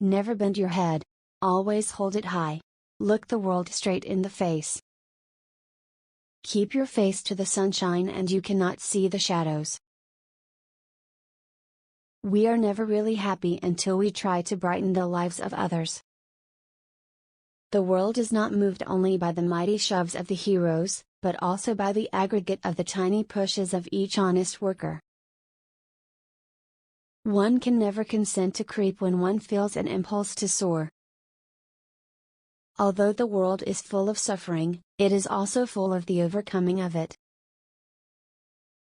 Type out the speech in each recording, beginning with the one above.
Never bend your head. Always hold it high. Look the world straight in the face. Keep your face to the sunshine and you cannot see the shadows. We are never really happy until we try to brighten the lives of others. The world is not moved only by the mighty shoves of the heroes, but also by the aggregate of the tiny pushes of each honest worker. One can never consent to creep when one feels an impulse to soar. Although the world is full of suffering, it is also full of the overcoming of it.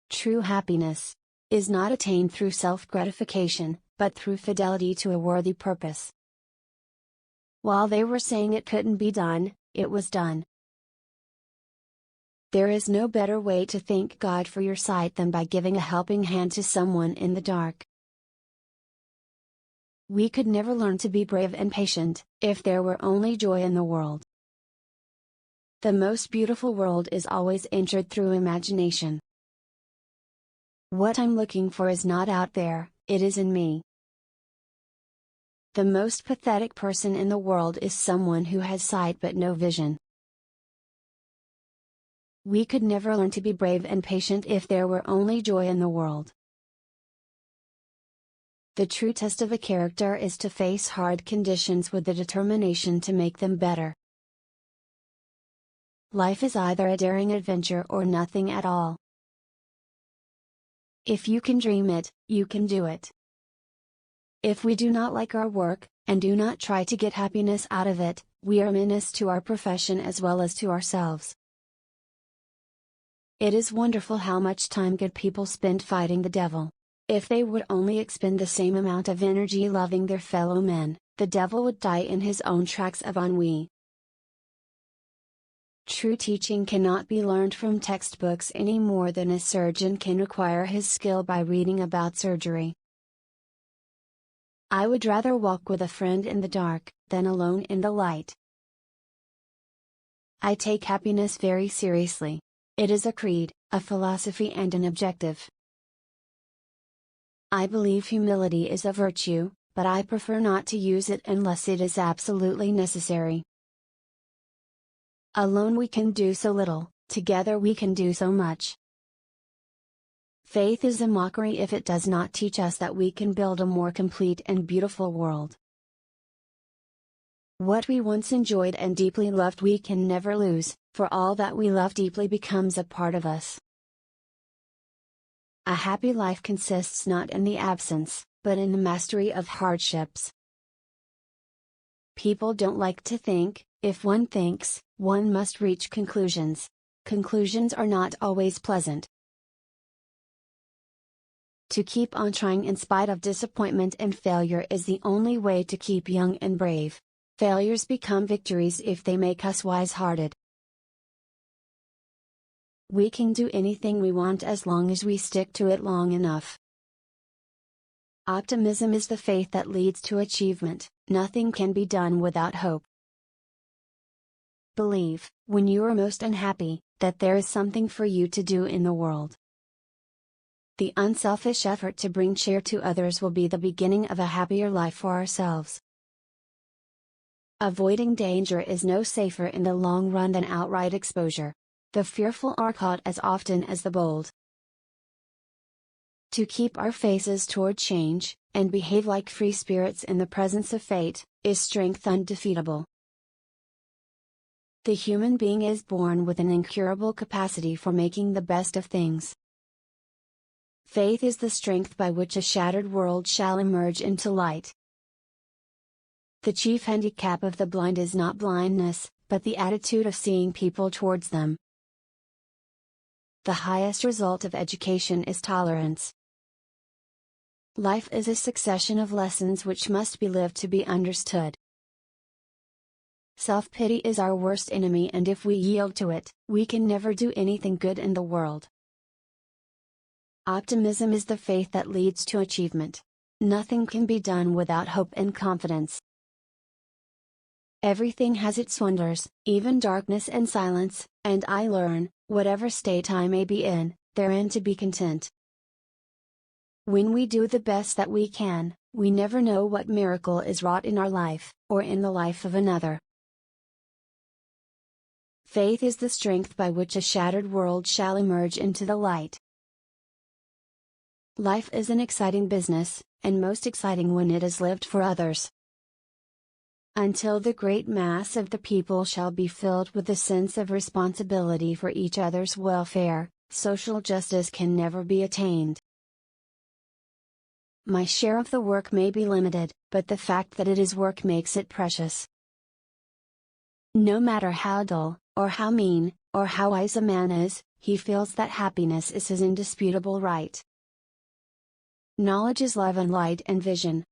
True happiness is not attained through self-gratification, but through fidelity to a worthy purpose. While they were saying it couldn't be done, it was done. There is no better way to thank God for your sight than by giving a helping hand to someone in the dark. We could never learn to be brave and patient, if there were only joy in the world. The most beautiful world is always entered through imagination. What I'm looking for is not out there, it is in me. The most pathetic person in the world is someone who has sight but no vision. We could never learn to be brave and patient if there were only joy in the world. The true test of a character is to face hard conditions with the determination to make them better. Life is either a daring adventure or nothing at all. If you can dream it, you can do it. If we do not like our work, and do not try to get happiness out of it, we are a menace to our profession as well as to ourselves. It is wonderful how much time good people spend fighting the devil. If they would only expend the same amount of energy loving their fellow men, the devil would die in his own tracks of ennui. True teaching cannot be learned from textbooks any more than a surgeon can acquire his skill by reading about surgery. I would rather walk with a friend in the dark, than alone in the light. I take happiness very seriously. It is a creed, a philosophy and an objective. I believe humility is a virtue, but I prefer not to use it unless it is absolutely necessary. Alone we can do so little, together we can do so much. Faith is a mockery if it does not teach us that we can build a more complete and beautiful world. What we once enjoyed and deeply loved we can never lose, for all that we love deeply becomes a part of us. A happy life consists not in the absence, but in the mastery of hardships. People don't like to think. If one thinks, one must reach conclusions. Conclusions are not always pleasant. To keep on trying in spite of disappointment and failure is the only way to keep young and brave. Failures become victories if they make us wise-hearted. We can do anything we want as long as we stick to it long enough. Optimism is the faith that leads to achievement. Nothing can be done without hope. Believe, when you are most unhappy, that there is something for you to do in the world. The unselfish effort to bring cheer to others will be the beginning of a happier life for ourselves. Avoiding danger is no safer in the long run than outright exposure. The fearful are caught as often as the bold. To keep our faces toward change, and behave like free spirits in the presence of fate, is strength undefeatable. The human being is born with an incurable capacity for making the best of things. Faith is the strength by which a shattered world shall emerge into light. The chief handicap of the blind is not blindness, but the attitude of seeing people towards them. The highest result of education is tolerance. Life is a succession of lessons which must be lived to be understood. Self-pity is our worst enemy, and if we yield to it, we can never do anything good in the world. Optimism is the faith that leads to achievement. Nothing can be done without hope and confidence. Everything has its wonders, even darkness and silence, and I learn, whatever state I may be in, therein to be content. When we do the best that we can, We never know what miracle is wrought in our life, or in the life of another. Faith is the strength by which a shattered world shall emerge into the light. Life is an exciting business, and most exciting when it is lived for others. Until the great mass of the people shall be filled with the sense of responsibility for each other's welfare, social justice can never be attained. My share of the work may be limited, but the fact that it is work makes it precious. No matter how dull, or how mean, or how wise a man is, he feels that happiness is his indisputable right. Knowledge is love and light and vision,